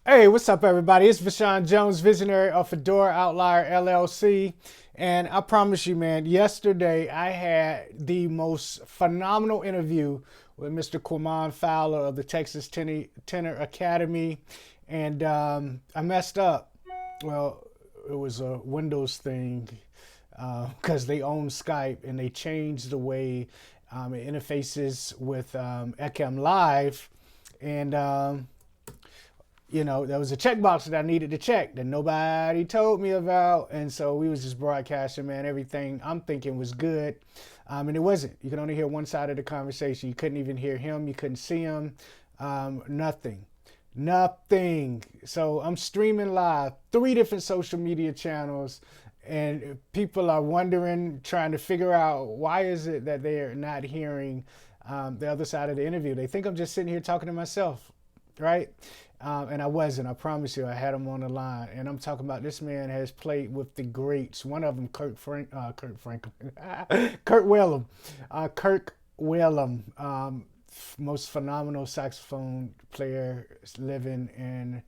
Hey, what's up, everybody? It's Vashawn Jones, visionary of Fedora Outlier LLC. And I promise you, man, yesterday I had the most phenomenal interview with Mr. Quamon Fowler of the Texas Tenor Academy. And I messed up. Well, it was a Windows thing because they own Skype and they changed the way it interfaces with Ecam Live. And there was a checkbox that I needed to check that nobody told me about. And so we was just broadcasting, man. Everything I'm thinking was good. And it wasn't. You could only hear one side of the conversation. You couldn't even hear him. You couldn't see him. Nothing. Nothing. So I'm streaming live, 3 different social media channels. And people are wondering, trying to figure out why is it that they're not hearing the other side of the interview. They think I'm just sitting here talking to myself, right? And I wasn't. I promise you, I had him on the line, and I'm talking about this man has played with the greats. One of them, Kurt Franklin, Kurt Whalum, Kirk Whalum, most phenomenal saxophone player living, and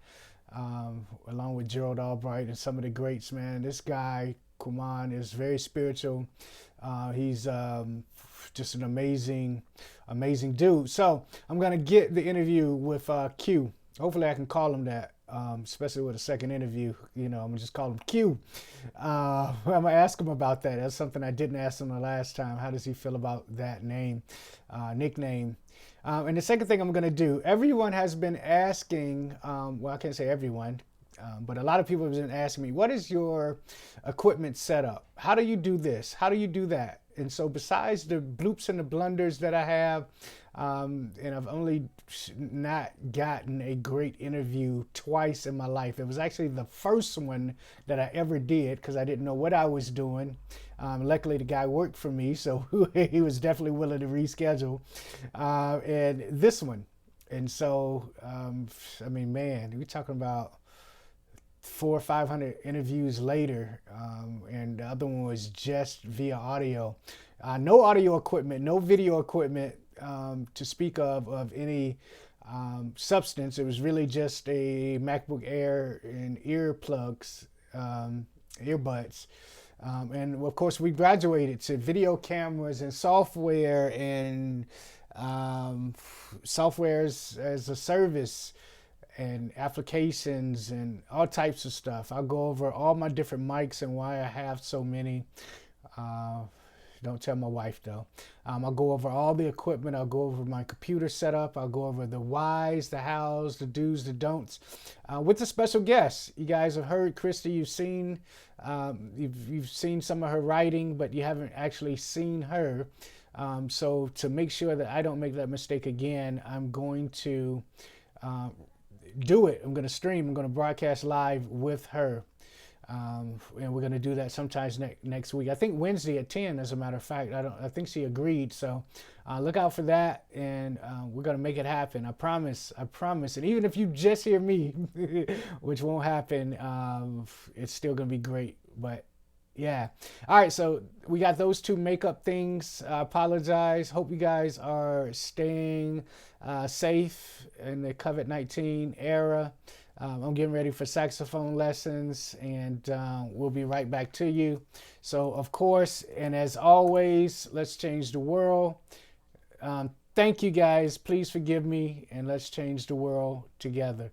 along with Gerald Albright and some of the greats, man. This guy Kuman is very spiritual. He's just an amazing dude. So I'm gonna get the interview with Q. Hopefully I can call him that, especially with a second interview. I'm gonna just call him Q. I'm gonna ask him about that. That's something I didn't ask him the last time. How does he feel about that name, nickname? And the second thing I'm gonna do, everyone has been asking, well, I can't say everyone, but a lot of people have been asking me, what is your equipment setup? How do you do this? How do you do that? And so besides the bloops and the blunders that I have, and I've only not gotten a great interview twice in my life. It was actually the first one that I ever did because I didn't know what I was doing. Luckily, the guy worked for me, so he was definitely willing to reschedule. And this one. And so, I mean, man, we're talking about 400 or 500 interviews later, and the other one was just via audio. No audio equipment, no video equipment to speak of any substance. It was really just a MacBook Air and earplugs, earbuds. And of course, we graduated to video cameras and software and software as a service and applications and all types of stuff. I'll go over all my different mics and why I have so many. Don't tell my wife though. I'll go over all the equipment. I'll go over my computer setup. I'll go over the whys, the hows, the do's, the don'ts, with a special guest. You guys have heard Christy. You've seen some of her writing, but you haven't actually seen her. So to make sure that I don't make that mistake again, I'm going to do it. I'm going to stream. I'm going to broadcast live with her. And we're going to do that sometimes next week. I think Wednesday at 10, as a matter of fact. I think she agreed. So look out for that, and we're going to make it happen. I promise. And even if you just hear me, which won't happen, it's still going to be great. But yeah. All right. So we got those 2 makeup things. I apologize. Hope you guys are staying safe in the COVID-19 era. I'm getting ready for saxophone lessons, and we'll be right back to you. So, of course, and as always, let's change the world. Thank you guys. Please forgive me, and let's change the world together.